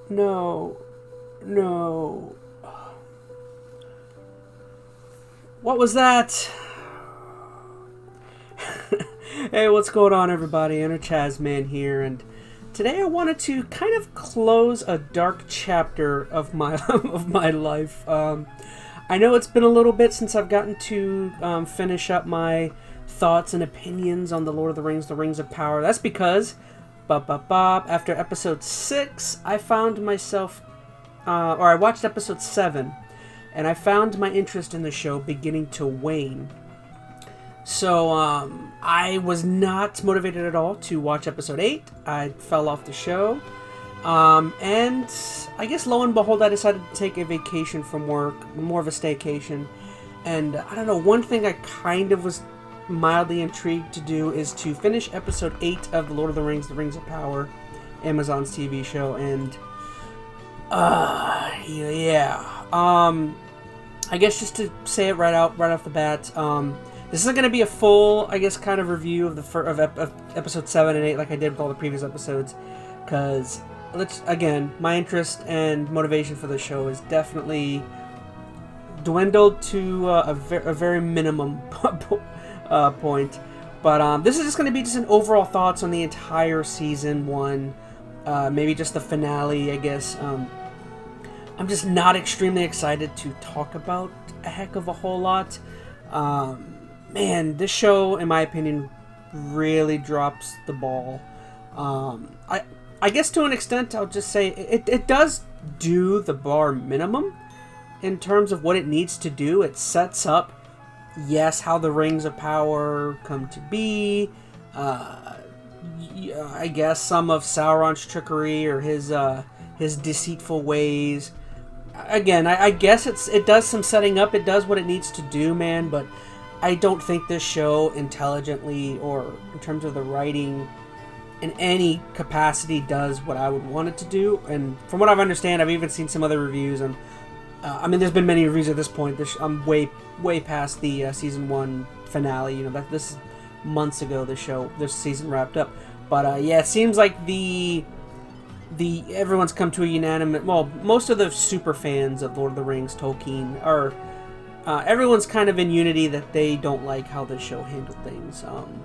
No. No. What was that? Hey, what's going on, everybody? EnteR ChatZ MaN here, and today I wanted to kind of close a dark chapter of my of my life. I know it's been a little bit since I've gotten to finish up my thoughts and opinions on The Lord of the Rings of Power. That's because, after episode 6, I found myself, or I watched episode 7, and I found my interest in the show beginning to wane. So, I was not motivated at all to watch episode 8. I fell off the show. And I guess lo and behold, I decided to take a vacation from work, more of a staycation. And I don't know, one thing I kind of was mildly intrigued to do is to finish episode 8 of The Lord of the Rings of Power, Amazon's TV show. And, I guess just to say it right off the bat, this isn't going to be a full, I guess, kind of review of of episode 7 and 8 like I did with all the previous episodes, because, again, my interest and motivation for the show is definitely dwindled to a very minimum point. But this is just going to be just an overall thoughts on the entire season 1, maybe just the finale, I guess. I'm just not extremely excited to talk about a heck of a whole lot. Man, this show, in my opinion, really drops the ball. I guess to an extent, I'll just say it does do the bare minimum in terms of what it needs to do. It sets up, yes, how the Rings of Power come to be. I guess some of Sauron's trickery or his deceitful ways. Again, I guess it does some setting up. It does what it needs to do, man, but I don't think this show intelligently or in terms of the writing in any capacity does what I would want it to do. And from what I understand, I've even seen some other reviews, and there's been many reviews at this point. I'm way past the season 1 finale. This is months ago. This season wrapped up. But it seems like everyone's come to a unanimous. Well, most of the super fans of Lord of the Rings, Tolkien, are. Everyone's kind of in unity that they don't like how this show handled things. Down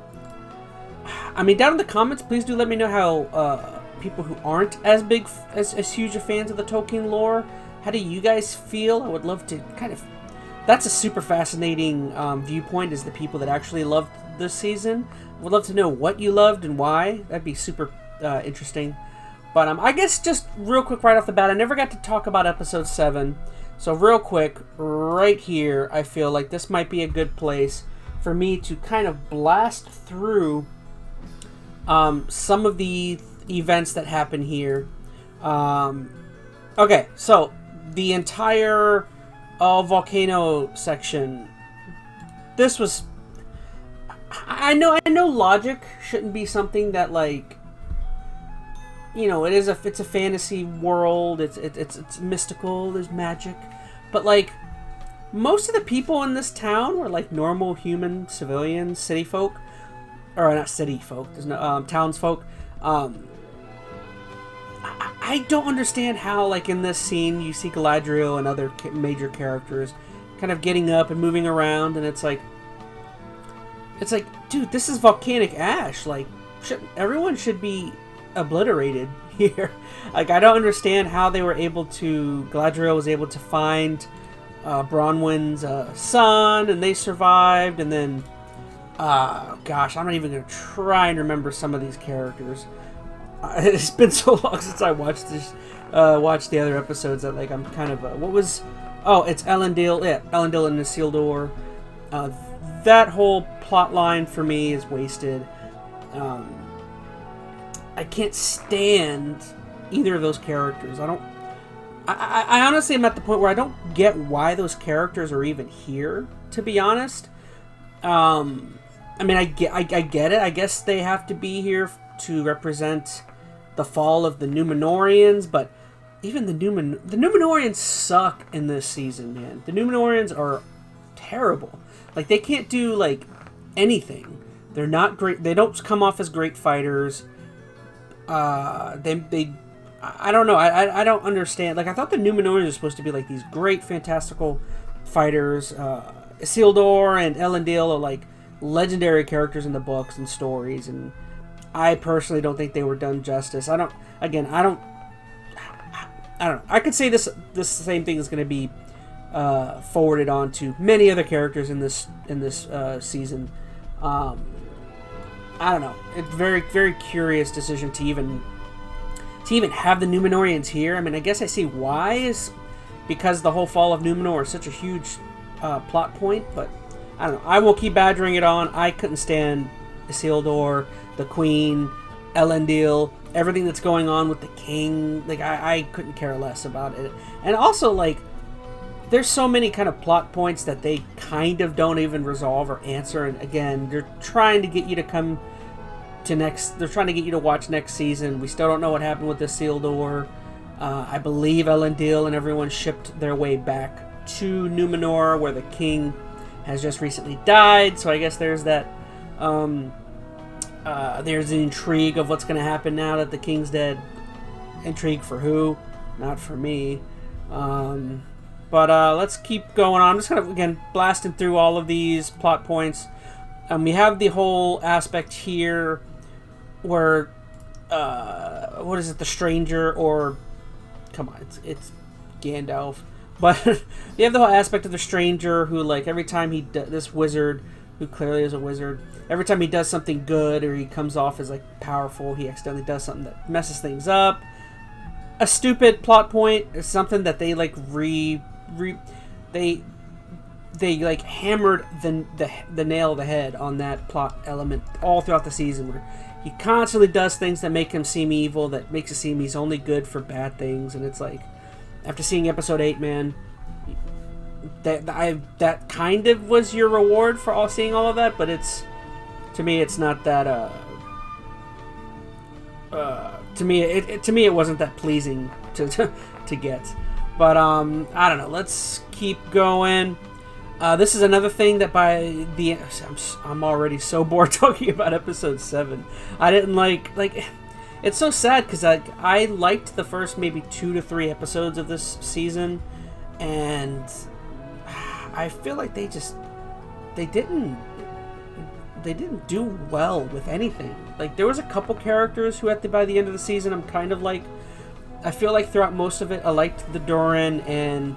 in the comments, please do let me know how people who aren't as big, as huge of fans of the Tolkien lore, how do you guys feel? I would love to kind of... That's a super fascinating viewpoint, is the people that actually loved this season. I would love to know what you loved and why. That'd be super interesting. But I guess just real quick right off the bat, I never got to talk about episode 7. So real quick, right here, I feel like this might be a good place for me to kind of blast through some of the events that happen here. Okay, so the entire volcano section. This was... I know logic shouldn't be something that, like... it's a fantasy world. It's mystical. There's magic, but like most of the people in this town were like normal human civilians, city folk, or not city folk. There's no townsfolk. I don't understand how, like, in this scene you see Galadriel and other major characters kind of getting up and moving around, and it's like, dude, this is volcanic ash. Like, everyone should be obliterated here. Like, I don't understand how they were able to... Galadriel was able to find Bronwyn's son, and they survived, and then... gosh, I'm not even going to try and remember some of these characters. It's been so long since I watched the other episodes that, like, I'm kind of... what was... Oh, it's Elendil. Yeah, Elendil and Isildur. That whole plot line for me is wasted. I can't stand either of those characters. I honestly am at the point where I don't get why those characters are even here, to be honest. I get it. I guess they have to be here to represent the fall of the Númenóreans, but even the Númenóreans suck in this season, man. The Númenóreans are terrible. Like, they can't do, like, anything. They're not great. They don't come off as great fighters. They I don't know. I don't understand. Like, I thought the Numenorians were supposed to be like these great, fantastical fighters. Isildur and Elendil are like legendary characters in the books and stories, and I personally don't think they were done justice. I don't know. I could say this same thing is going to be forwarded on to many other characters in this season. I don't know. It's very, very curious decision to even have the Numenorians here. I mean, I guess I see why, is because the whole fall of Numenor is such a huge plot point, but I don't know. I will keep badgering it on. I couldn't stand Isildur, the Queen, Elendil, everything that's going on with the King. Like, I couldn't care less about it. And also, like, there's so many kind of plot points that they kind of don't even resolve or answer. And again, they're trying to get you to come to they're trying to get you to watch next season. We still don't know what happened with Isildur. I believe Elendil and everyone shipped their way back to Numenor, where the king has just recently died. So I guess there's that. There's the intrigue of what's going to happen now that the king's dead. Intrigue for who? Not for me. But let's keep going on. I'm just kind of, again, blasting through all of these plot points. We have the whole aspect here where, what is it, the stranger, or, come on, it's Gandalf. But you have the whole aspect of the stranger who, like, every time this wizard, who clearly is a wizard, every time he does something good or he comes off as, like, powerful, he accidentally does something that messes things up. A stupid plot point is something that they, like, they like hammered the nail of the head on that plot element all throughout the season, where he constantly does things that make him seem evil, that makes it seem he's only good for bad things. And it's like, after seeing episode 8, man, that kind of was your reward for seeing all of that, but to me it's not that to me it wasn't that pleasing to get. But I don't know, let's keep going. This is another thing that by the end, I'm already so bored talking about episode 7. I didn't like it's so sad, because I liked the first maybe 2 to 3 episodes of this season, and I feel like they didn't do well with anything. Like, there was a couple characters who by the end of the season I'm kind of like, I feel like throughout most of it I liked the Durin and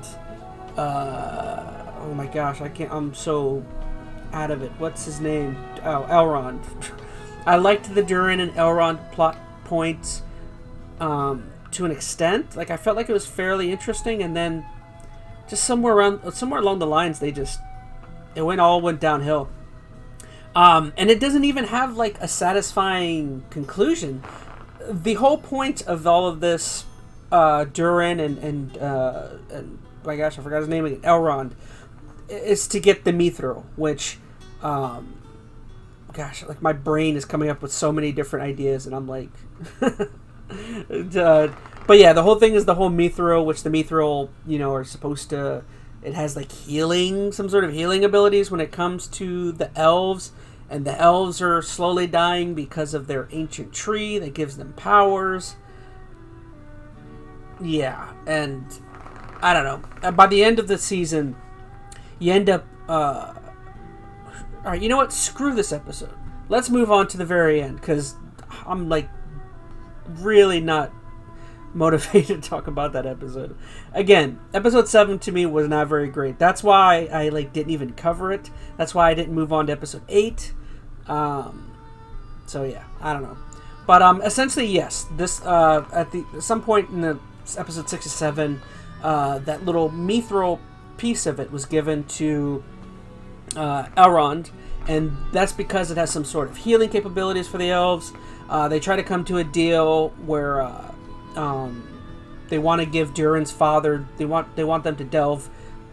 oh my gosh, I'm so out of it. What's his name? Oh, Elrond. I liked the Durin and Elrond plot points to an extent. Like, I felt like it was fairly interesting, and then just somewhere along the lines it went downhill. And it doesn't even have like a satisfying conclusion. The whole point of all of this Durin and my gosh, I forgot his name again, Elrond, is to get the Mithril, which gosh, like, my brain is coming up with so many different ideas, and I'm like but yeah, the whole thing is the whole Mithril, which the Mithril, are supposed to, it has like some sort of healing abilities when it comes to the elves, and the elves are slowly dying because of their ancient tree that gives them powers. Yeah, and I don't know. By the end of the season, you end up alright, you know what? Screw this episode. Let's move on to the very end, because I'm like really not motivated to talk about that episode. Again, episode 7 to me was not very great. That's why I didn't even cover it. That's why I didn't move on to episode 8. So yeah, I don't know. But essentially, yes, this at some point in the episode 6 or 7, that little mithril piece of it was given to Elrond, and that's because it has some sort of healing capabilities for the elves. They try to come to a deal where they want to give Durin's father, they want them to delve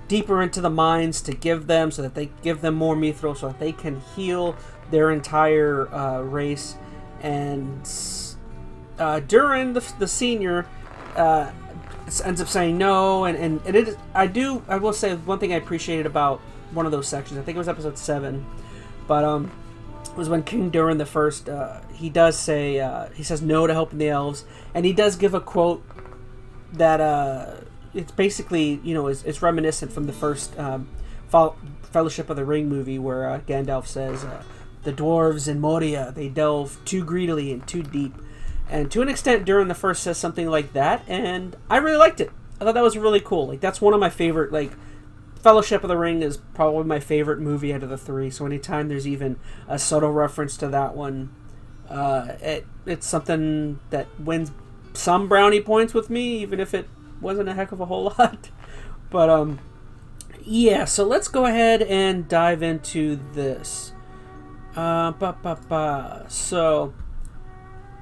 deeper into the mines to give them, so that they give them more mithril, so that they can heal their entire race. And Durin, the senior, ends up saying no, and it is, I will say one thing I appreciated about one of those sections, I think it was episode 7, but was when King Durin the First, he does say, he says no to helping the elves, and he does give a quote that it's basically, it's reminiscent from the first Fellowship of the Ring movie, where Gandalf says, the dwarves in Moria, they delve too greedily and too deep. And to an extent, Durin the First says something like that, and I really liked it. I thought that was really cool. Like, that's one of my favorite, like, Fellowship of the Ring is probably my favorite movie out of the three, so anytime there's even a subtle reference to that one, it's something that wins some brownie points with me, even if it wasn't a heck of a whole lot. But, yeah, so let's go ahead and dive into this. So,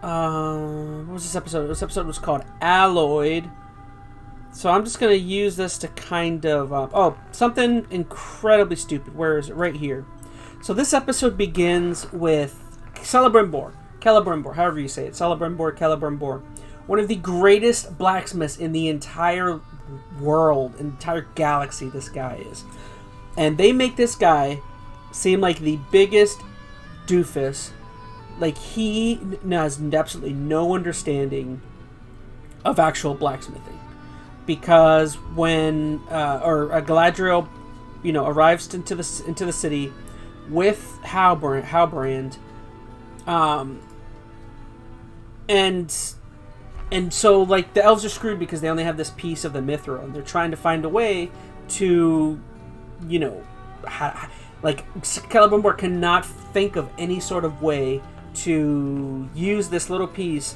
what was this episode? This episode was called Alloyed. So I'm just going to use this to kind of... something incredibly stupid. Where is it? Right here. So this episode begins with Celebrimbor, however you say it. Celebrimbor. One of the greatest blacksmiths in the entire world, entire galaxy, this guy is. And they make this guy seem like the biggest doofus. Like, he has absolutely no understanding of actual blacksmithing. Because when Galadriel, arrives into the city with Halbrand, and so, like, the elves are screwed because they only have this piece of the mithril, and they're trying to find a way to, Celebrimbor cannot think of any sort of way to use this little piece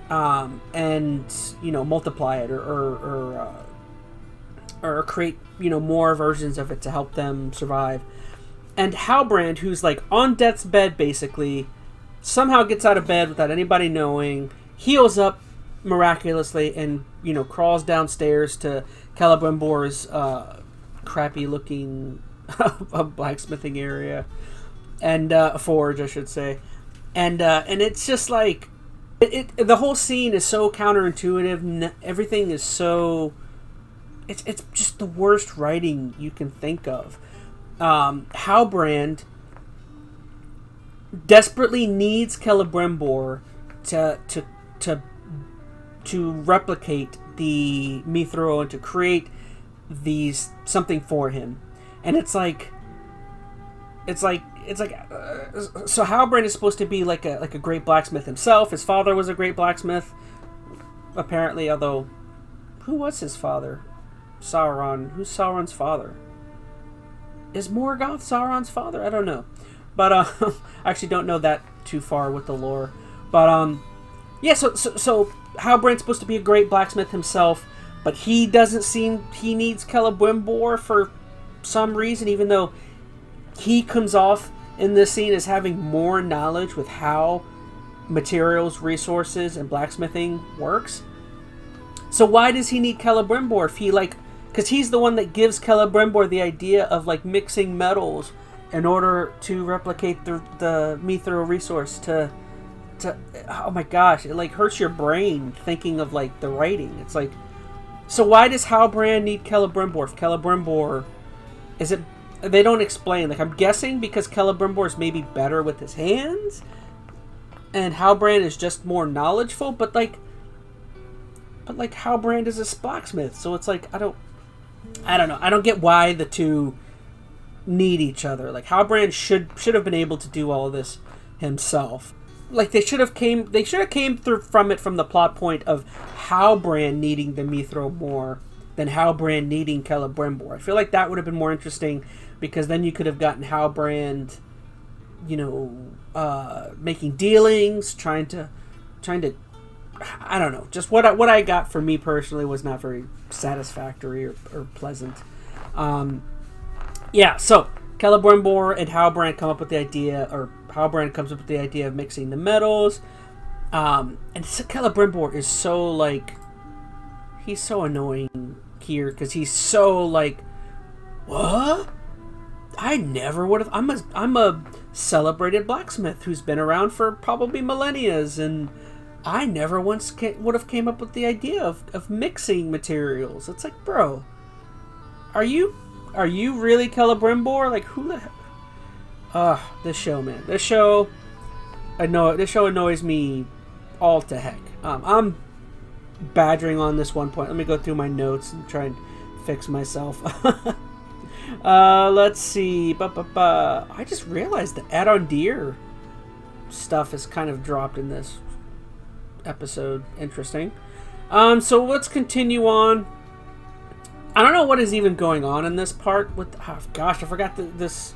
and multiply it or create more versions of it to help them survive. And Halbrand, who's like on death's bed basically, somehow gets out of bed without anybody knowing, heals up miraculously, and crawls downstairs to Celebrimbor's crappy looking blacksmithing area, and forge, I should say. And it's just like the whole scene is so counterintuitive. Everything is so... It's just the worst writing you can think of. Halbrand desperately needs Celebrimbor to replicate the mithril and to create something for him. And it's like so Halbrand is supposed to be like a great blacksmith himself. His father was a great blacksmith, apparently, although who was his father? Sauron. Who's Sauron's father? Is Morgoth Sauron's father? I don't know. But I actually don't know that too far with the lore. But yeah, so Halbrand's supposed to be a great blacksmith himself, but he doesn't seem... He needs Celebrimbor for some reason, even though he comes off in this scene as having more knowledge with how materials, resources, and blacksmithing works. So why does he need Celebrimbor if he, because he's the one that gives Celebrimbor the idea of, mixing metals in order to replicate the mithril resource to oh my gosh, it, hurts your brain thinking of, the writing. It's so why does Halbrand need Celebrimbor if Celebrimbor... Is it... They don't explain. I'm guessing because Celebrimbor is maybe better with his hands, and Halbrand is just more knowledgeable. But Halbrand is a blacksmith, so it's I don't know. I don't get why the two need each other. Halbrand should have been able to do all of this himself. They should have came through from the plot point of Halbrand needing the mithril more than Halbrand needing Celebrimbor. I feel like that would have been more interesting, because then you could have gotten Halbrand, making dealings, trying to, I don't know. Just what I got for me personally was not very satisfactory or pleasant. Yeah, so Celebrimbor and Halbrand come up with the idea, or Halbrand comes up with the idea of mixing the metals. And Celebrimbor is so he's so annoying here, because he's so what? I never would have. I'm a celebrated blacksmith who's been around for probably millennia, and I never once would have came up with the idea of mixing materials. It's bro, are you really Celebrimbor? Who the hell? This show, man. This show annoys me all to heck. I'm badgering on this one point. Let me go through my notes and try and fix myself. Let's see. I just realized the add-on deer stuff is kind of dropped in this episode. Interesting. So let's continue on. I don't know what is even going on in this part with. Oh, gosh, I forgot this.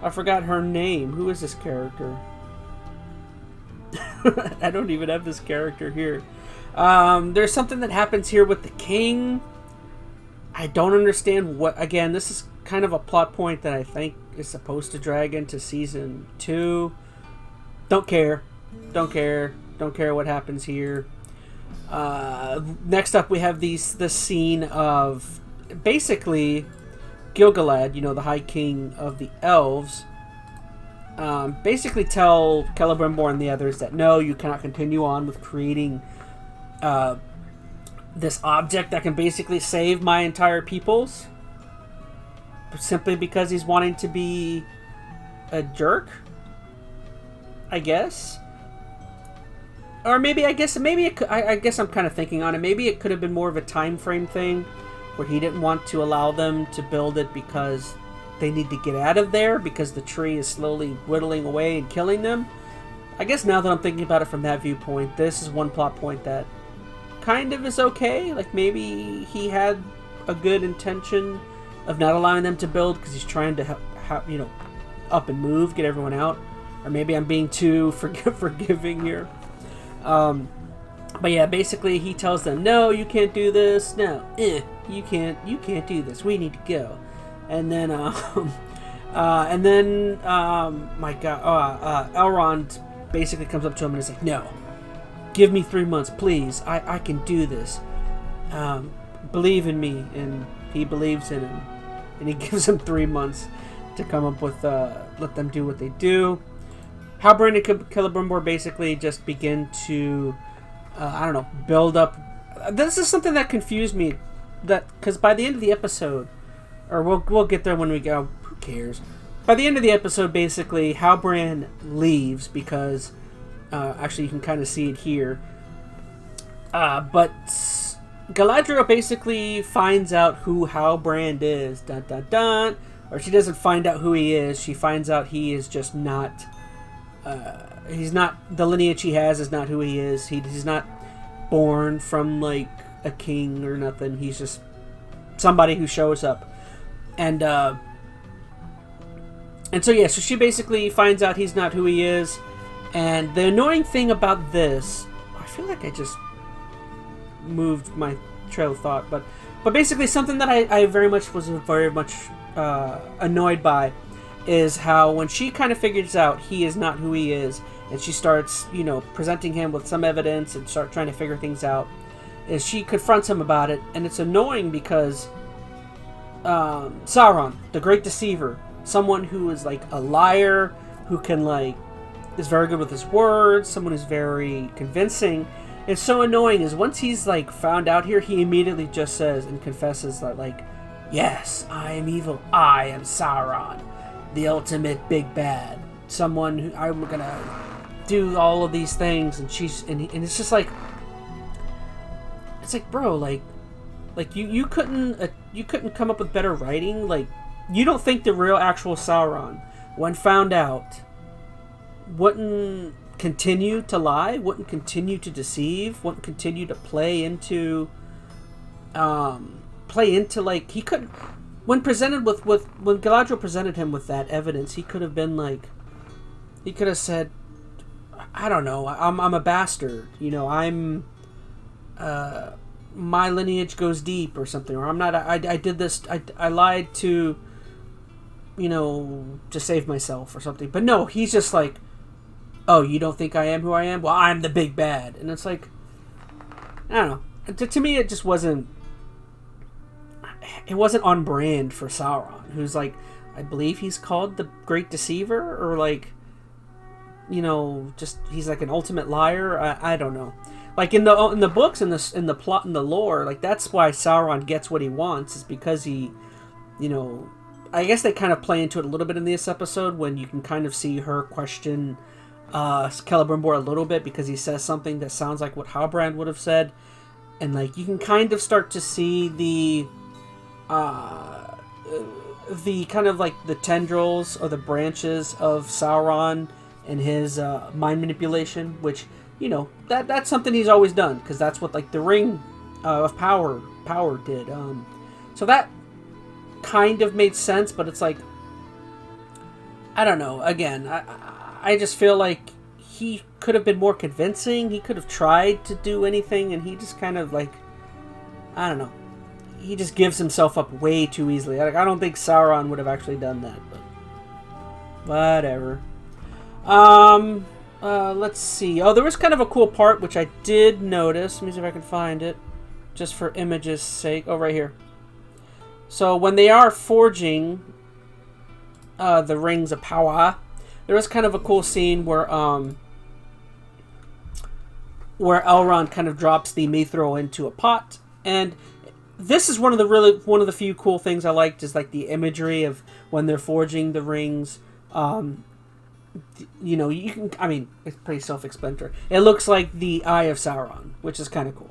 I forgot her name. Who is this character? I don't even have this character here. There's something that happens here with the king. I don't understand what. Again, this is kind of a plot point that I think is supposed to drag into season 2. Don't care what happens here. Next up, we have this scene of basically Gil-galad, the High King of the Elves, basically tell Celebrimbor and the others that no, you cannot continue on with creating this object that can basically save my entire peoples, simply because he's wanting to be a jerk, I guess. Or maybe I guess I'm kind of thinking on it. Maybe it could have been more of a time frame thing, where he didn't want to allow them to build it because they need to get out of there because the tree is slowly whittling away and killing them. I guess now that I'm thinking about it from that viewpoint, this is one plot point that kind of is okay. Like maybe he had a good intention of not allowing them to build because he's trying to help, up and move, get everyone out. Or maybe I'm being too forgiving here. But yeah, basically he tells them, no, you can't do this. No, you can't do this. We need to go. And then, Elrond basically comes up to him and is like, no, give me 3 months, please. I can do this. Believe in me. And he believes in him. And he gives him 3 months to come up with, let them do what they do. Halbrand and Celebrimbor basically just begin to, build up. This is something that confused me, because by the end of the episode, or we'll get there when we go. Who cares? By the end of the episode, basically, Halbrand leaves because, actually, you can kind of see it here. But Galadriel basically finds out who Halbrand is. Dun dun dun. Or she doesn't find out who he is. She finds out he is just not. He's not, the lineage he has is not who he is. He's not born from like a king or nothing. He's just somebody who shows up. And so she basically finds out he's not who he is. And the annoying thing about this, I feel like I just moved my trail of thought, but basically something that I very much annoyed by is how when she kind of figures out he is not who he is, and she starts, presenting him with some evidence and start trying to figure things out, is she confronts him about it, and it's annoying because Sauron, the Great Deceiver, someone who is like a liar, who can is very good with his words, someone who's very convincing. It's so annoying is once he's found out here, he immediately just says and confesses that yes, I am evil. I am Sauron, the ultimate big bad. Someone who I'm gonna do all of these things, and and it's just bro, you couldn't come up with better writing. You don't think the real actual Sauron, when found out, wouldn't continue to lie, wouldn't continue to deceive, wouldn't continue to play into he couldn't, when presented with when Galadriel presented him with that evidence, he could have been he could have said, I don't know, I'm a bastard, I'm my lineage goes deep or something, or I'm not, I did this, I lied to save myself or something. But no, he's just oh, you don't think I am who I am? Well, I'm the big bad. And it's I don't know. To me, it just wasn't on brand for Sauron, who's I believe he's called the Great Deceiver, or just he's an ultimate liar. I don't know. In the books, in the plot, in the lore, that's why Sauron gets what he wants, is because he, I guess they kind of play into it a little bit in this episode when you can kind of see her question Celebrimbor a little bit because he says something that sounds like what Halbrand would have said. And, like, you can kind of start to see the kind of, like, the tendrils or the branches of Sauron and his mind manipulation, which, you know, that's something he's always done, because that's what, like, the Ring of Power did. So that kind of made sense, but it's like, I don't know. Again, I just feel like he could have been more convincing. He could have tried to do anything, and he just kind of, like, I don't know. He just gives himself up way too easily. Like, I don't think Sauron would have actually done that, but whatever. Let's see. Oh, there was kind of a cool part, which I did notice. Let me see if I can find it, just for image's sake. Oh, right here. So when they are forging the rings of power, there was kind of a cool scene where Elrond kind of drops the mithril into a pot, and this is one of the few cool things I liked, is like the imagery of when they're forging the rings. You know, you can, I mean, it's pretty self-explanatory. It looks like the Eye of Sauron, which is kind of cool.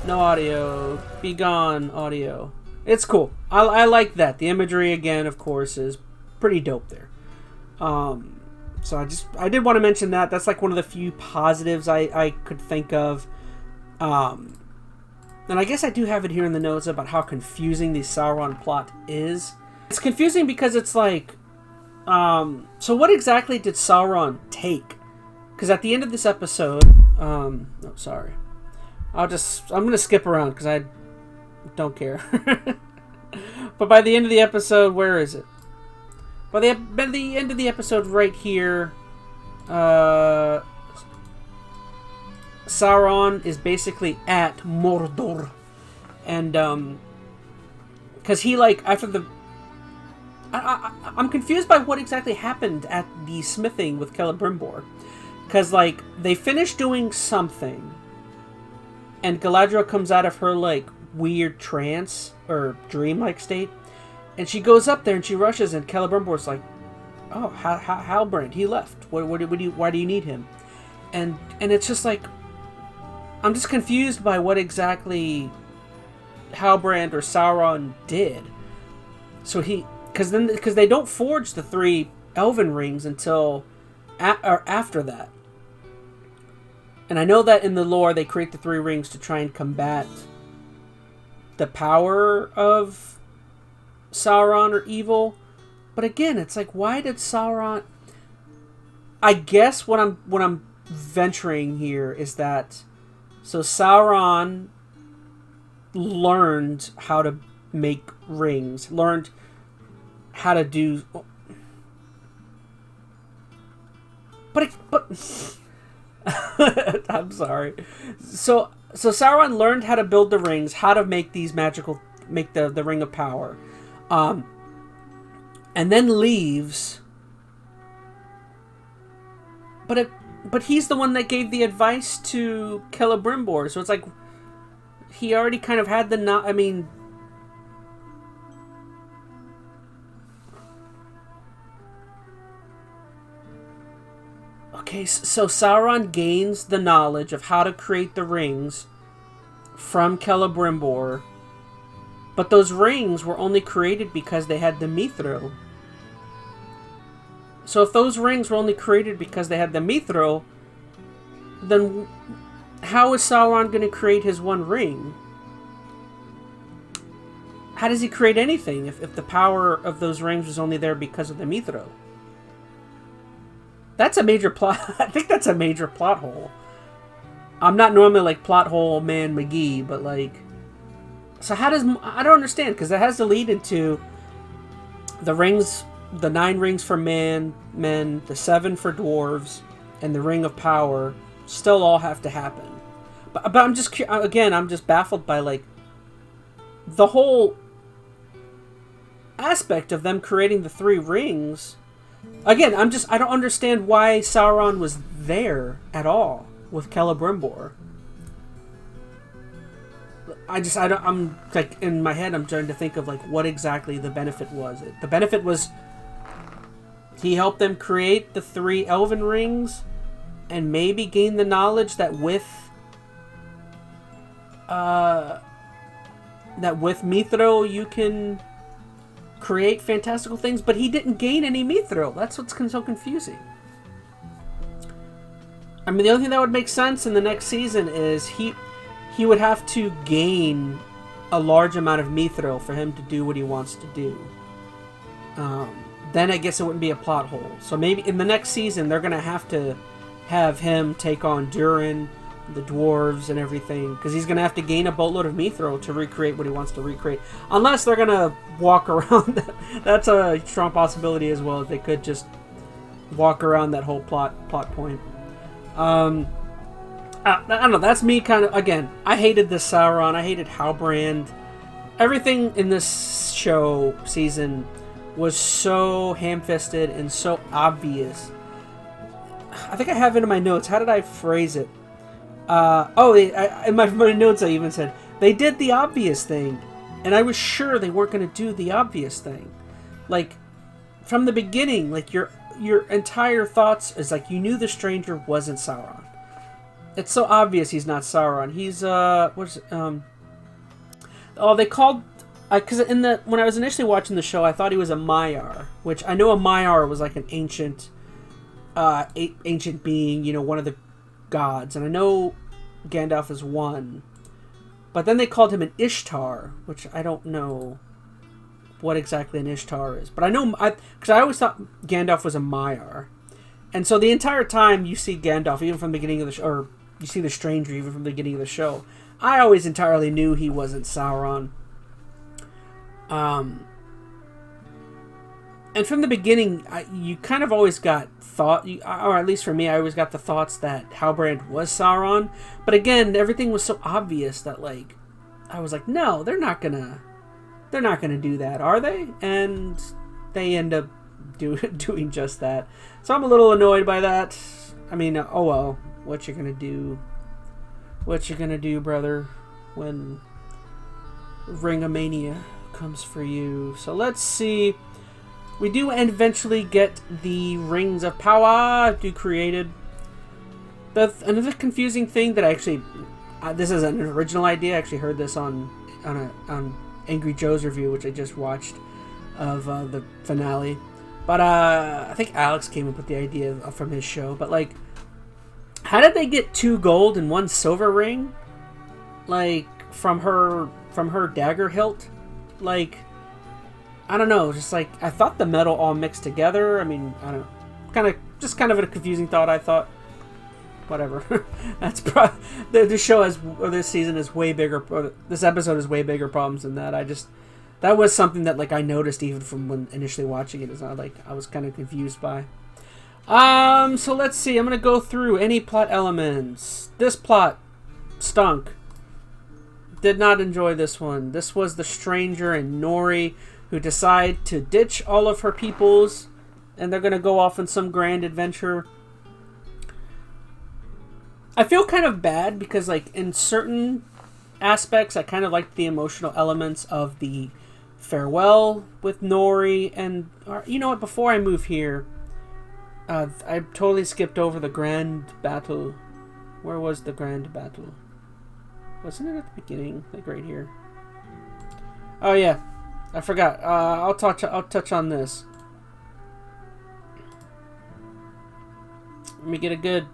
No audio. Be gone, audio. It's cool. I like that. The imagery, again, of course, is pretty dope there. So I did want to mention that. That's like one of the few positives I could think of. And I guess I do have it here in the notes about how confusing the Sauron plot is. It's confusing because it's like, so what exactly did Sauron take? Because at the end of this episode, oh, sorry. I'm going to skip around because I don't care. But by the end of the episode, where is it? By the end of the episode right here, Sauron is basically at Mordor. And, because he, like, after the... I'm confused by what exactly happened at the smithing with Celebrimbor. Because, like, they finished doing something, and Galadriel comes out of her, like, weird trance, or dream-like state, and she goes up there and she rushes, and Celebrimbor's like, oh, Halbrand, he left. Why do you need him? And it's just like, I'm just confused by what exactly Halbrand or Sauron did. So because they don't forge the 3 elven rings until after that. And I know that in the lore they create the 3 rings to try and combat the power of Sauron or evil. But again, it's like, why did Sauron... I guess what I'm venturing here is that, so Sauron learned how to make rings, learned how to do... But I'm sorry. So Sauron learned how to build the rings, how to make these make the Ring of Power, and then leaves. But he's the one that gave the advice to Celebrimbor, so it's like he already kind of had the I mean. Okay, so Sauron gains the knowledge of how to create the rings from Celebrimbor, but those rings were only created because they had the mithril. So if those rings were only created because they had the mithril, then how is Sauron going to create his one ring? How does he create anything if the power of those rings was only there because of the mithril? That's a major plot. I think that's a major plot hole. I'm not normally like plot hole man McGee, but like, so how does, I don't understand, because it has to lead into the rings, the 9 rings for men, the 7 for dwarves, and the Ring of Power still all have to happen. But I'm just, again, I'm just baffled by like the whole aspect of them creating the 3 rings. Again, I don't understand why Sauron was there at all with Celebrimbor. I'm like, in my head, I'm trying to think of like what exactly the benefit was. The benefit was he helped them create the 3 elven rings and maybe gain the knowledge that with Mithril you can create fantastical things, but he didn't gain any Mithril. That's what's so confusing. I mean, the only thing that would make sense in the next season is he would have to gain a large amount of Mithril for him to do what he wants to do. Then I guess it wouldn't be a plot hole. So maybe in the next season they're going to have him take on Durin, the dwarves, and everything, because he's going to have to gain a boatload of Mithril to recreate what he wants to recreate. Unless they're going to walk around. That's a strong possibility as well. They could just walk around that whole plot point. I don't know. That's me kind of, again, I hated this Sauron. I hated Halbrand. Everything in this season was so ham-fisted and so obvious. I think I have it in my notes. How did I phrase it? In my notes I even said, they did the obvious thing. And I was sure they weren't going to do the obvious thing. Like, from the beginning, like, your entire thoughts is like, you knew the stranger wasn't Sauron. It's so obvious he's not Sauron. He's, they called, because when I was initially watching the show, I thought he was a Maiar, which I know a Maiar was like an ancient being, one of the gods, and I know Gandalf is one, but then they called him an Ishtar, which I don't know what exactly an Ishtar is, but I know, because I always thought Gandalf was a Maiar, and so the entire time you see Gandalf, even from the beginning of the show, or you see the stranger even from the beginning of the show, I always entirely knew he wasn't Sauron. And from the beginning, you kind of always got thought, or at least for me, I always got the thoughts that Halbrand was Sauron. But again, everything was so obvious that, like, I was like, no, they're not gonna do that, are they? And they end up doing just that. So I'm a little annoyed by that. I mean, oh well, what you gonna do? What you gonna do, brother, when Ringamania comes for you? So let's see. We do eventually get the Rings of Power created. Another confusing thing that I actually, this is an original idea. I actually heard this on Angry Joe's review, which I just watched, of the finale. But I think Alex came up with the idea from his show. But like, how did they get 2 gold and 1 silver ring? Like from her dagger hilt? Like, I don't know, just like, I thought the metal all mixed together. I mean, I don't know. Kind of a confusing thought, I thought. Whatever. That's this show has, or this season is way bigger, or this episode has way bigger problems than that. That was something that, like, I noticed even from when initially watching it. Is not like, I was kind of confused by. So let's see. I'm going to go through any plot elements. This plot stunk. Did not enjoy this one. This was the stranger and Nori who decide to ditch all of her peoples, and they're going to go off on some grand adventure. I feel kind of bad because, like, in certain aspects, I kind of liked the emotional elements of the farewell with Nori, and, you know what, before I move here, I totally skipped over the grand battle. Where was the grand battle? Wasn't it at the beginning? Like, right here. Oh, yeah. I forgot. I'll touch on this. Let me get a good...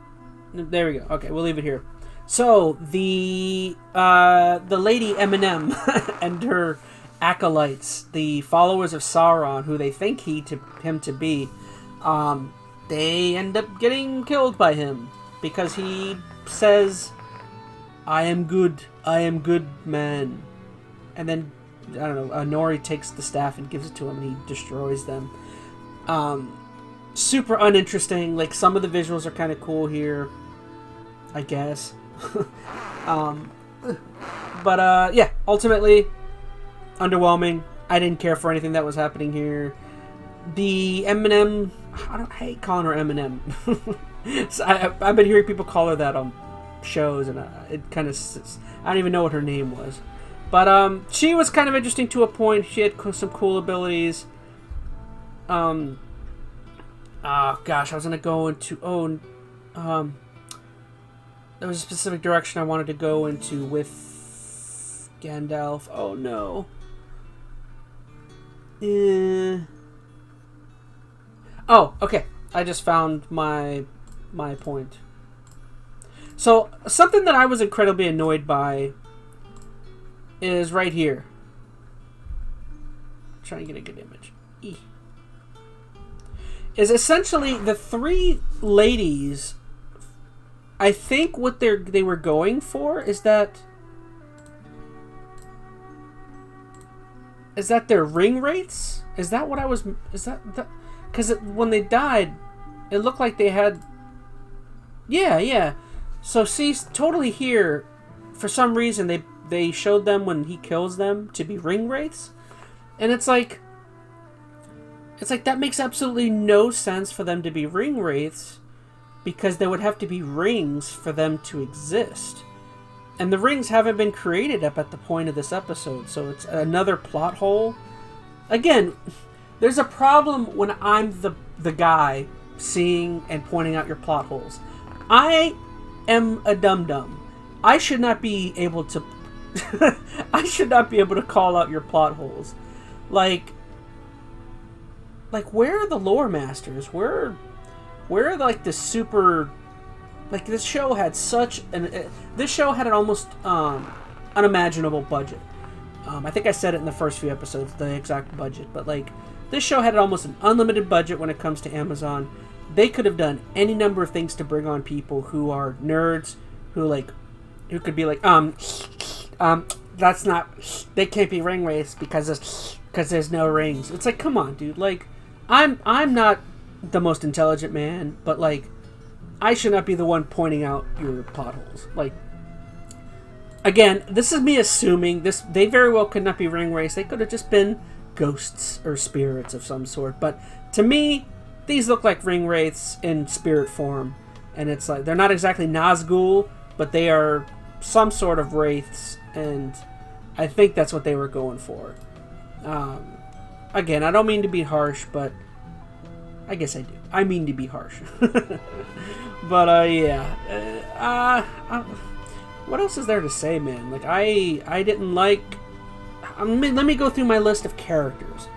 There we go. Okay, we'll leave it here. So, the lady Eminem and her acolytes, the followers of Sauron, who they think him to be, they end up getting killed by him because he says, I am good, man. And then, I don't know, Nori takes the staff and gives it to him, and he destroys them. Super uninteresting. Like, some of the visuals are kind of cool here, I guess. But yeah, ultimately, underwhelming. I didn't care for anything that was happening here. The Eminem, I hate calling her Eminem. So I've been hearing people call her that on shows, and it kind of, I don't even know what her name was. But she was kind of interesting to a point. She had some cool abilities. Oh gosh, I was gonna go into there was a specific direction I wanted to go into with Gandalf. Oh no. Oh, okay. I just found my point. So, something that I was incredibly annoyed by is right here. I'm trying to get a good image. Is essentially the three ladies. I think what they were going for is that their ring wraiths? Is that what I was? Is that because when they died, it looked like they had. Yeah. So see, totally here, for some reason they showed them when he kills them to be ring wraiths, and it's like that makes absolutely no sense for them to be ring wraiths, because there would have to be rings for them to exist. And the rings haven't been created up at the point of this episode, so it's another plot hole. Again, there's a problem when I'm the guy seeing and pointing out your plot holes. I am a dum-dum. I should not be able to I should not be able to call out your plot holes. Like where are the lore masters? Where are like the super, like this show had an almost unimaginable budget. I think I said it in the first few episodes, the exact budget, but like this show had almost an unlimited budget when it comes to Amazon. They could have done any number of things to bring on people who are nerds, who could be like, that's not, they can't be ring wraiths because there's no rings. It's like, come on, dude. Like, I'm not the most intelligent man, but like, I should not be the one pointing out your plot holes. Like, again, this is me assuming they very well could not be ring wraiths. They could have just been ghosts or spirits of some sort. But to me, these look like ring wraiths in spirit form, and it's like they're not exactly Nazgul, but they are some sort of wraiths, and I think that's what they were going for. Again, I don't mean to be harsh, but I guess I do. I mean to be harsh. But yeah. What else is there to say, man? Like, I didn't like. Let me go through my list of characters.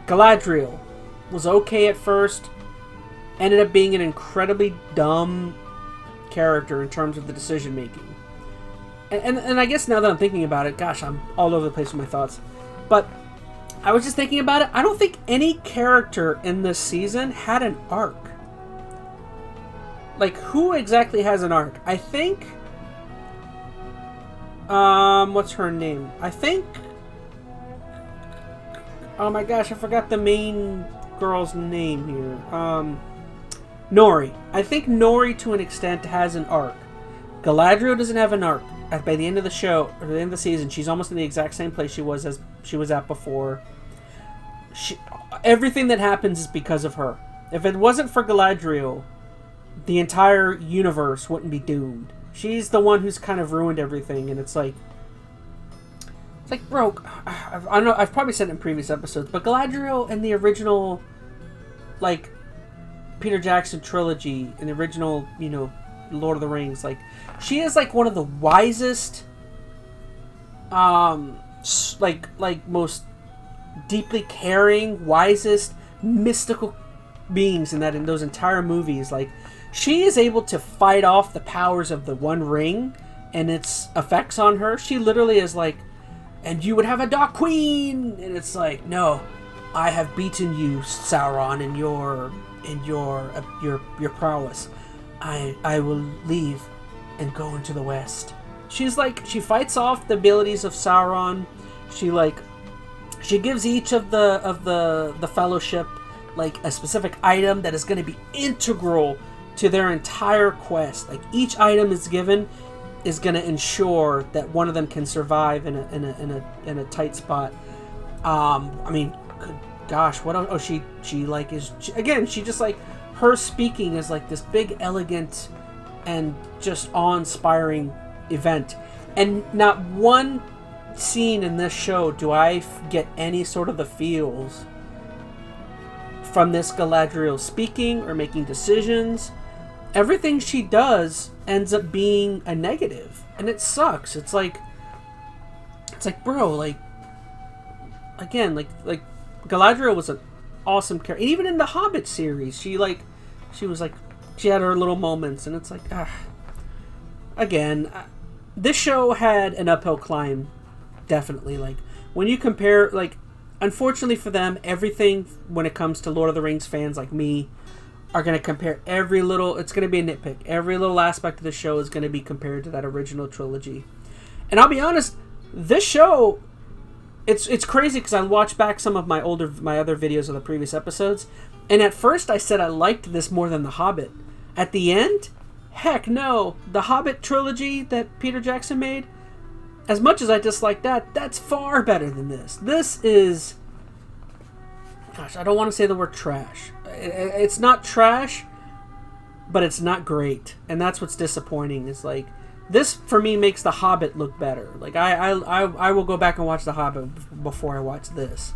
Galadriel was okay at first. Ended up being an incredibly dumb character in terms of the decision making. And I guess now that I'm thinking about it, gosh, I'm all over the place with my thoughts. But I was just thinking about it. I don't think any character in this season had an arc. Like, who exactly has an arc? I think... what's her name? I think... Oh my gosh, I forgot the main girl's name here. Nori. I think Nori, to an extent, has an arc. Galadriel doesn't have an arc. By the end of the show, or the end of the season, she's almost in the exact same place she was at before. Everything that happens is because of her. If it wasn't for Galadriel, the entire universe wouldn't be doomed. She's the one who's kind of ruined everything, and it's like, bro, I don't know, I've probably said it in previous episodes, but Galadriel in the original, like, Peter Jackson trilogy, in the original, Lord of the Rings, like, she is like one of the wisest, most deeply caring, wisest, mystical beings in those entire movies. Like, she is able to fight off the powers of the One Ring and its effects on her. She literally is like, and you would have a Dark Queen, and it's like, no, I have beaten you, Sauron, in your prowess. I will leave and go into the West. She's like, she fights off the abilities of Sauron. She gives each of the Fellowship like a specific item that is going to be integral to their entire quest. Like, each item is given is going to ensure that one of them can survive in a tight spot. I mean, gosh, what else? Oh, she just like, her speaking is like this big, elegant, and just awe-inspiring event. And not one scene in this show do I get any sort of the feels from this Galadriel speaking or making decisions. Everything she does ends up being a negative, and it sucks. It's like, bro, like, again, like Galadriel was an awesome character. Even in the Hobbit series, she had her little moments, and it's like, again, this show had an uphill climb, definitely. Like, when you compare, like, unfortunately for them, everything when it comes to Lord of the Rings fans like me are going to compare every little, it's going to be a nitpick. Every little aspect of the show is going to be compared to that original trilogy. And I'll be honest, this show, it's crazy because I watched back some of my other videos of the previous episodes, and at first I said I liked this more than The Hobbit. At the end, heck no. The Hobbit trilogy that Peter Jackson made, as much as I dislike that, that's far better than this. This is, gosh, I don't want to say the word trash. It's not trash, but it's not great. And that's what's disappointing. Is like, this for me makes The Hobbit look better. Like, I will go back and watch The Hobbit before I watch this.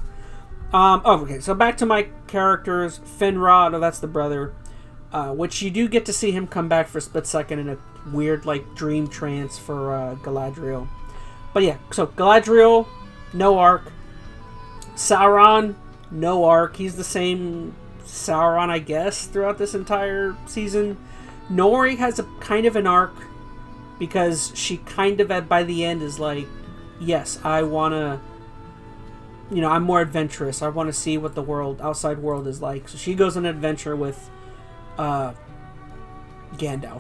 Okay, so back to my characters. Finrod, that's the brother, which you do get to see him come back for a split second in a weird, like, dream trance for Galadriel. But yeah, so Galadriel, no arc. Sauron, no arc. He's the same Sauron, I guess, throughout this entire season. Nori has a kind of an arc, because she kind of, by the end, is like, yes, I want to, I'm more adventurous. I want to see what the outside world is like. So she goes on an adventure with Gandalf,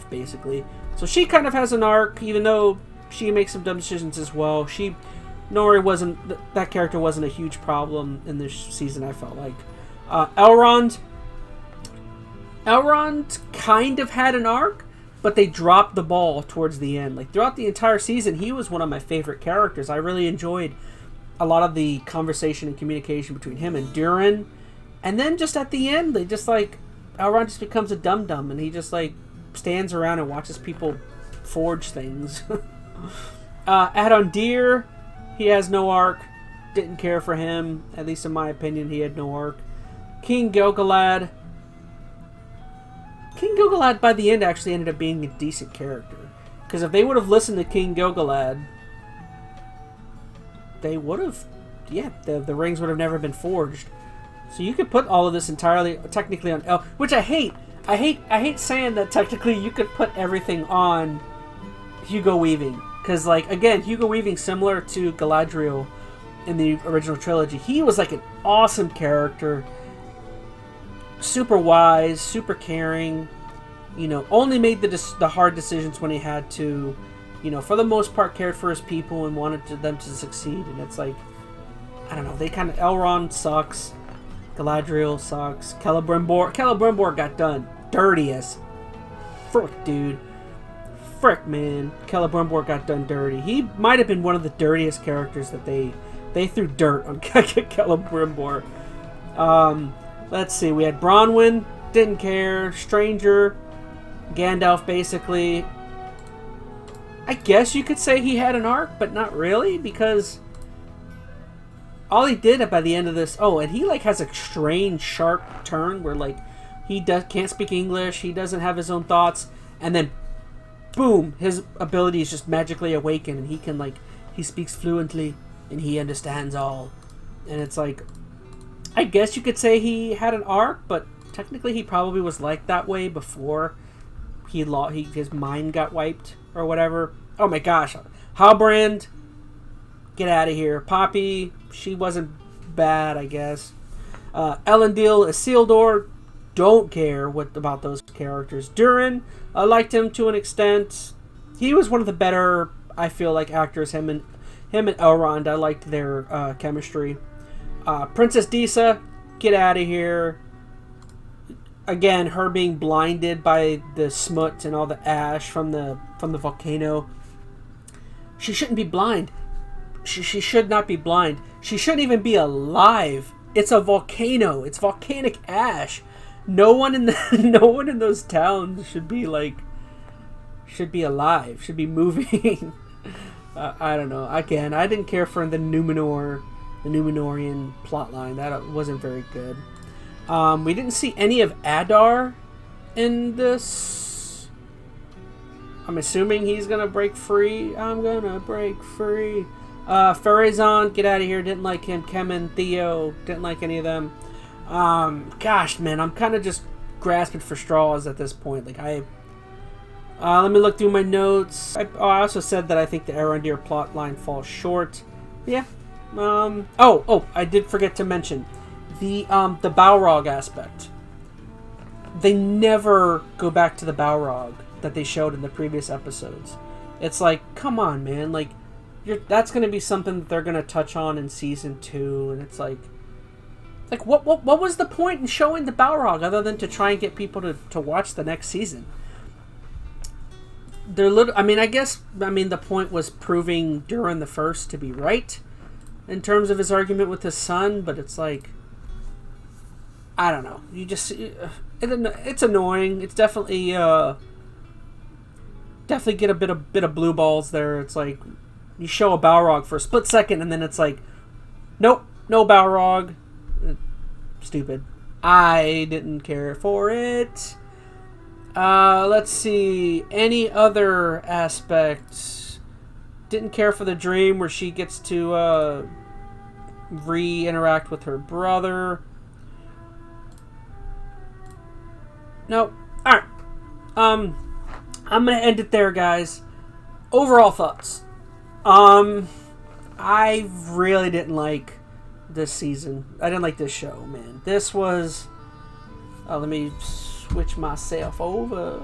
basically. So she kind of has an arc, even though she makes some dumb decisions as well. That character wasn't a huge problem in this season, I felt like. Elrond kind of had an arc, but they dropped the ball towards the end. Like, throughout the entire season, he was one of my favorite characters. I really enjoyed a lot of the conversation and communication between him and Durin. And then just at the end, they just, like, Elrond just becomes a dum-dum, and he just, like, stands around and watches people forge things. Adondir, he has no arc. Didn't care for him. At least in my opinion, he had no arc. King Gil-galad by the end actually ended up being a decent character. Because if they would have listened to King Gil-galad, they would have, the rings would have never been forged. So you could put all of this technically on Elf, which I hate. I hate saying that technically you could put everything on Hugo Weaving. Because, like, again, Hugo Weaving, similar to Galadriel in the original trilogy, he was like an awesome character. Super wise, super caring, only made the hard decisions when he had to, for the most part cared for his people and wanted them to succeed. And it's like, I don't know, Elrond sucks, Galadriel sucks, Celebrimbor got done dirty as frick, dude. Frick, man. Celebrimbor got done dirty. He might have been one of the dirtiest characters that they threw dirt on Celebrimbor. Let's see, we had Bronwyn, didn't care. Stranger, Gandalf, basically. I guess you could say he had an arc, but not really, because all he did by the end of this... Oh, and he, like, has a strange, sharp turn where, like, he can't speak English, he doesn't have his own thoughts, and then, boom, his abilities just magically awaken, and he can, like, he speaks fluently, and he understands all. And it's like... I guess you could say he had an arc, but technically he probably was like that way before his mind got wiped or whatever. Oh my gosh. Halbrand, get out of here. Poppy, she wasn't bad, I guess. Elendil, Isildur, don't care about those characters. Durin, I liked him to an extent. He was one of the better, I feel like, actors. Him and Elrond, I liked their chemistry. Princess Disa, get out of here. Again, her being blinded by the smut and all the ash from the volcano. She shouldn't be blind. She should not be blind. She shouldn't even be alive. It's a volcano. It's volcanic ash. No one in those towns should be alive. Should be moving. I don't know. Again, I didn't care for the Númenorian plotline. That wasn't very good. We didn't see any of Adar in this. I'm assuming he's gonna break free. I'm gonna break free. Pharazôn, get out of here. Didn't like him. Kemen, Theo, didn't like any of them. Gosh, man, I'm kind of just grasping for straws at this point. Like, let me look through my notes. I also said that I think the Arondir plot line falls short. Yeah. I did forget to mention the Balrog aspect. They never go back to the Balrog that they showed in the previous episodes. It's like, come on, man. Like, that's going to be something that they're going to touch on in season 2, and it's like what was the point in showing the Balrog other than to try and get people to watch the next season? The point was proving Durin the First to be right in terms of his argument with his son, but it's like, I don't know. It's annoying. It's definitely get a bit of blue balls there. It's like you show a Balrog for a split second, and then it's like, nope, no Balrog. Stupid. I didn't care for it. Let's see. Any other aspects? Didn't care for the dream where she gets to re-interact with her brother. Nope. Alright. I'm gonna end it there, guys. Overall thoughts. I really didn't like this season. I didn't like this show, man. This was... let me switch myself over.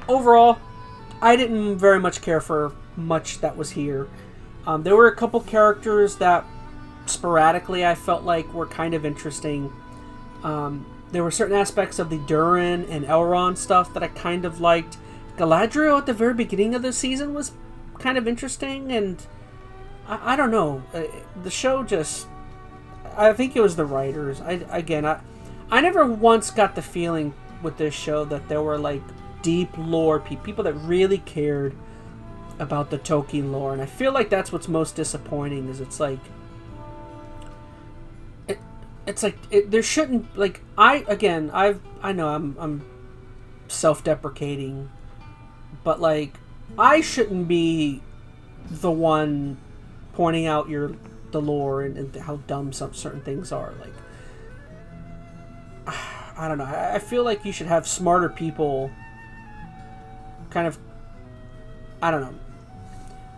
Overall, I didn't very much care for much that was here. There were a couple characters that sporadically I felt like were kind of interesting. There were certain aspects of the Durin and Elrond stuff that I kind of liked. Galadriel at the very beginning of the season was kind of interesting, and I don't know. The show just... I think it was the writers. I never once got the feeling with this show that there were like deep lore people that really cared about the Tolkien lore, and I feel like that's what's most disappointing. Is it's like there shouldn't, like, I know I'm self-deprecating, but like I shouldn't be the one pointing out the lore and how dumb some certain things are. Like, I don't know. I feel like you should have smarter people kind of, I don't know.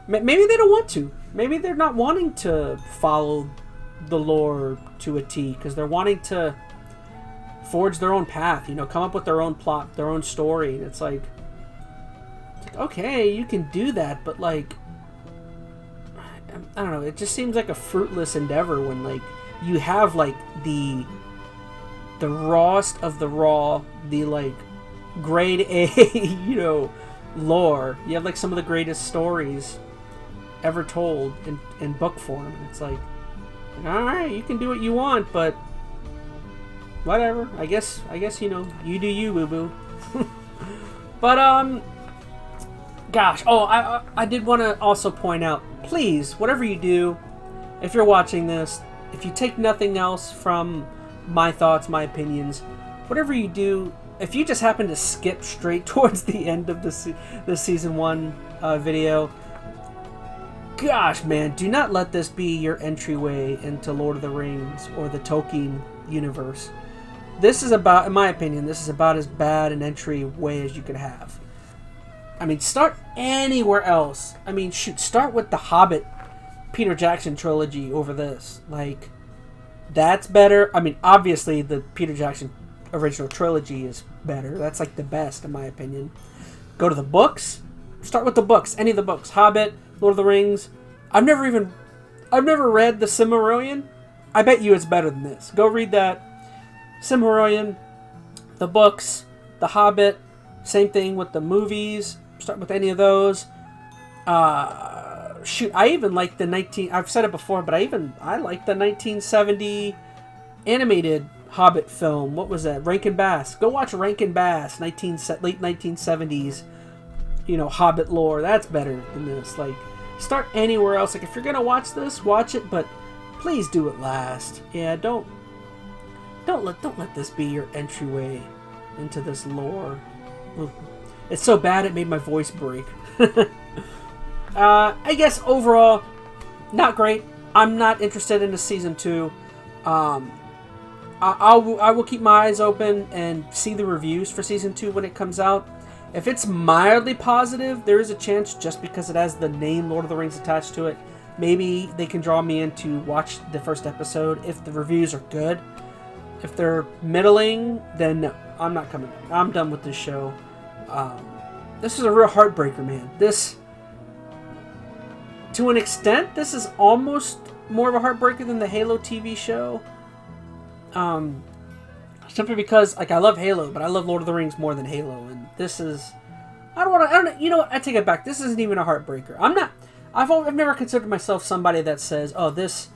Maybe they don't want to. Maybe they're not wanting to follow the lore to a T because they're wanting to forge their own path, come up with their own plot, their own story. And it's like, okay, you can do that, but like, I don't know, it just seems like a fruitless endeavor when like you have like the rawest of the raw, the like grade A, lore. You have like some of the greatest stories ever told in book form, and it's like, alright, you can do what you want, but whatever. I guess you do you, boo-boo. But gosh, I did want to also point out, please, whatever you do, if you're watching this, if you take nothing else from my thoughts, my opinions, whatever you do, if you just happen to skip straight towards the end of the season 1 video, gosh, man, do not let this be your entryway into Lord of the Rings or the Tolkien universe. This is about, in my opinion, this is about as bad an entryway as you could have. I mean, start anywhere else. I mean, shoot, start with the Hobbit Peter Jackson trilogy over this. Like, that's better. I mean, obviously, the Peter Jackson original trilogy is better. That's like the best, in my opinion. Go to the books. Start with the books. Any of the books. Hobbit, Lord of the Rings. I've never read the Silmarillion. I bet you it's better than this. Go read that. Silmarillion, the books, the Hobbit. Same thing with the movies. Start with any of those. Shoot, I even like I've said it before, but I like the 1970 animated Hobbit film. What was that? Rankin Bass. Go watch Rankin Bass, late 1970s Hobbit lore. That's better than this. Like, start anywhere else. Like, if you're gonna watch this, watch it, but please do it last. Yeah, don't let this be your entryway into this lore. It's so bad it made my voice break. I guess overall, not great. I'm not interested in the season 2. I will keep my eyes open and see the reviews for season 2 when it comes out. If it's mildly positive, there is a chance, just because it has the name Lord of the Rings attached to it, maybe they can draw me in to watch the first episode if the reviews are good. If they're middling, then no, I'm not coming back. I'm done with this show. This is a real heartbreaker, man. This, to an extent, this is almost more of a heartbreaker than the Halo TV show. Simply because, like, I love Halo, but I love Lord of the Rings more than Halo, and this is, I don't, you know what, I take it back. This isn't even a heartbreaker. I've never considered myself somebody that says, oh, this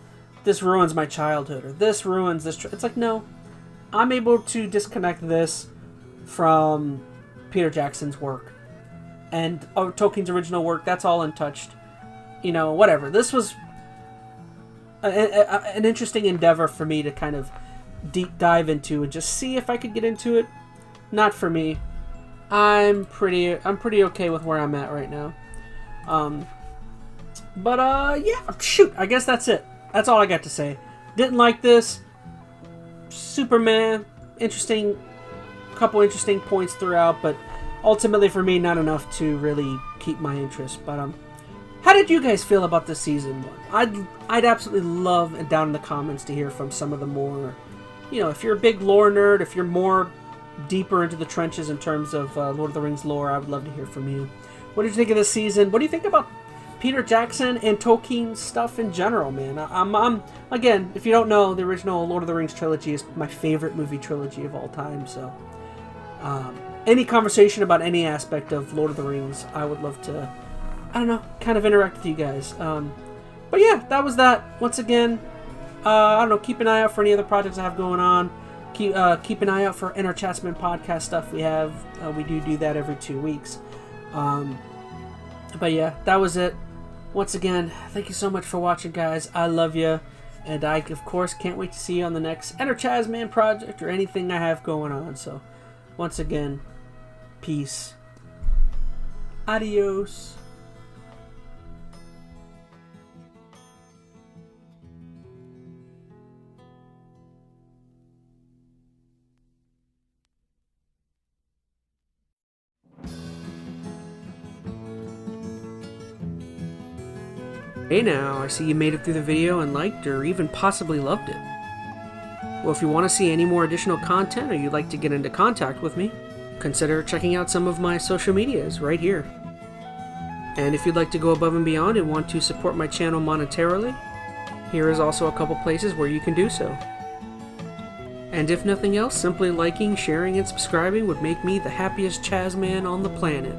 ruins my childhood, or this ruins this. It's like, no, I'm able to disconnect this from Peter Jackson's work and Tolkien's original work. That's all untouched. Whatever. This was an interesting endeavor for me to kind of deep dive into and just see if I could get into it. Not for me. I'm pretty okay with where I'm at right now. Yeah, shoot, I guess that's it. That's all I got to say. Didn't like this. Superman, couple interesting points throughout, but ultimately for me, not enough to really keep my interest. But how did you guys feel about this season 1? I'd absolutely love, and down in the comments, to hear from some of the more, if you're a big lore nerd, if you're more deeper into the trenches in terms of Lord of the Rings lore, I would love to hear from you. What did you think of this season? What do you think about Peter Jackson and Tolkien stuff in general, man? I'm again, if you don't know, the original Lord of the Rings trilogy is my favorite movie trilogy of all time. So, any conversation about any aspect of Lord of the Rings, I would love to, kind of interact with you guys. But yeah, that was that. Once again, keep an eye out for any other projects I have going on. Keep an eye out for EnteR ChatZ MaN Podcast stuff we have. We do that every 2 weeks. But yeah, that was it. Once again, thank you so much for watching, guys. I love you. And I, of course, can't wait to see you on the next EnteR ChatZ MaN project or anything I have going on. So, once again, peace. Adios. Hey now, I see you made it through the video and liked or even possibly loved it. Well, if you want to see any more additional content or you'd like to get into contact with me, consider checking out some of my social medias right here. And if you'd like to go above and beyond and want to support my channel monetarily, here is also a couple places where you can do so. And if nothing else, simply liking, sharing, and subscribing would make me the happiest ChazmaN on the planet.